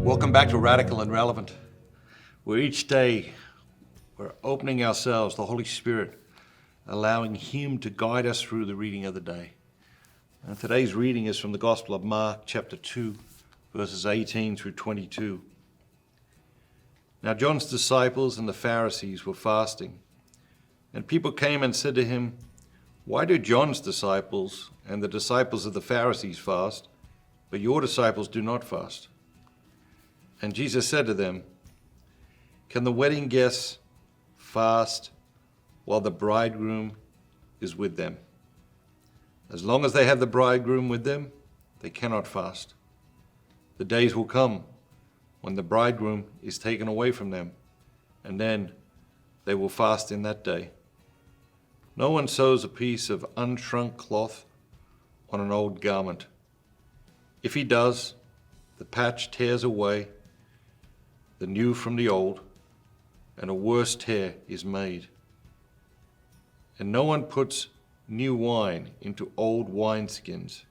Welcome back to Radical and Relevant, where each day we're opening ourselves, the Holy Spirit, allowing Him to guide us through the reading of the day. And today's reading is from the Gospel of Mark, chapter 2, verses 18 through 22. Now John's disciples and the Pharisees were fasting, and people came and said to him, "Why do John's disciples and the disciples of the Pharisees fast, but your disciples do not fast?" And Jesus said to them, "Can the wedding guests fast while the bridegroom is with them? As long as they have the bridegroom with them, they cannot fast. The days will come when the bridegroom is taken away from them, and then they will fast in that day. No one sews a piece of unshrunk cloth on an old garment. If he does, the patch tears away the new from the old, and a worse tear is made. And no one puts new wine into old wineskins.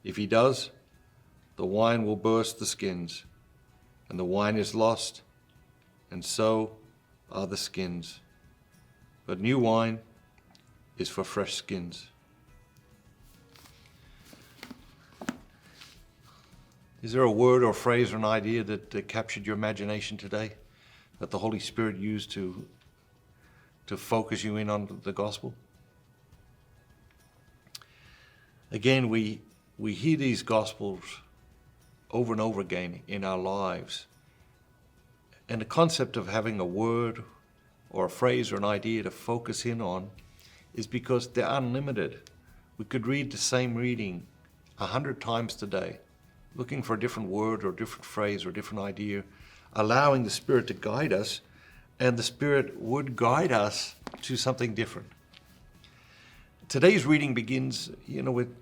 If he does, the wine will burst the skins, and the wine is lost, and so are the skins. But new wine is for fresh skins." Is there a word or phrase or an idea that captured your imagination today, that the Holy Spirit used to focus you in on the gospel? Again, we hear these gospels over and over again in our lives. And the concept of having a word or a phrase or an idea to focus in on is because they're unlimited. We could read the same reading 100 times today, looking for a different word or a different phrase or a different idea, allowing the Spirit to guide us, and the Spirit would guide us to something different. Today's reading begins, with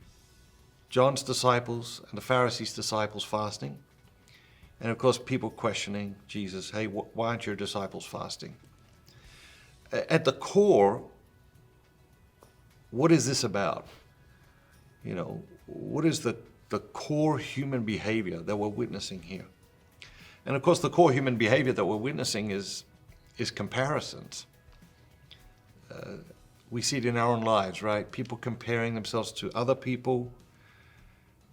John's disciples and the Pharisees' disciples fasting. And of course, people questioning Jesus, "Hey, why aren't your disciples fasting?" At the core, what is this about? What is the core human behavior that we're witnessing here? And of course, the core human behavior that we're witnessing is comparisons. We see it in our own lives, right? People comparing themselves to other people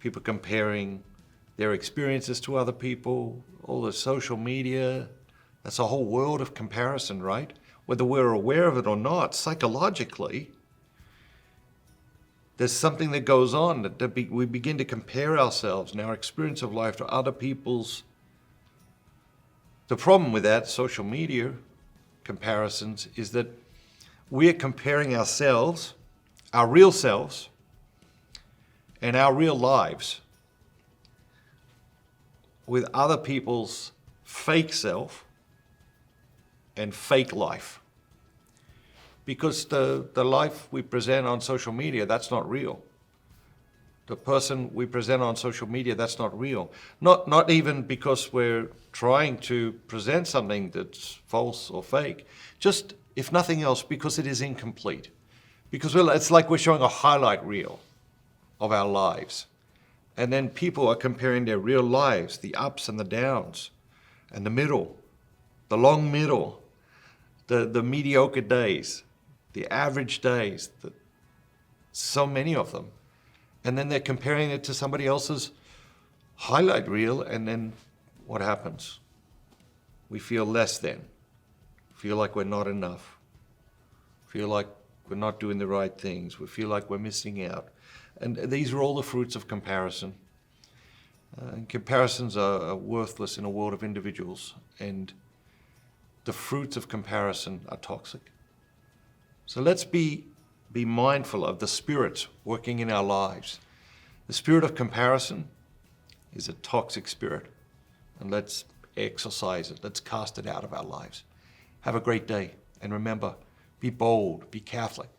comparing their experiences to other people, all the social media. That's a whole world of comparison, right? Whether we're aware of it or not, psychologically, there's something that goes on that we begin to compare ourselves and our experience of life to other people's. The problem with that, social media comparisons, is that we're comparing ourselves, our real selves, and our real lives with other people's fake self and fake life. Because the life we present on social media, that's not real. The person we present on social media, that's not real. Not even because we're trying to present something that's false or fake. Just, if nothing else, because it is incomplete. Because it's like we're showing a highlight reel of our lives. And then people are comparing their real lives, the ups and the downs, and the middle, the long middle, the mediocre days, the average days, so many of them. And then they're comparing it to somebody else's highlight reel, and then what happens? We feel less than, feel like we're not enough, feel like we're not doing the right things, we feel like we're missing out. And these are all the fruits of comparison. And comparisons are worthless in a world of individuals, and the fruits of comparison are toxic. So let's be mindful of the Spirit working in our lives. The spirit of comparison is a toxic spirit, and let's exorcise it. Let's cast it out of our lives. Have a great day, and remember, be bold, be Catholic,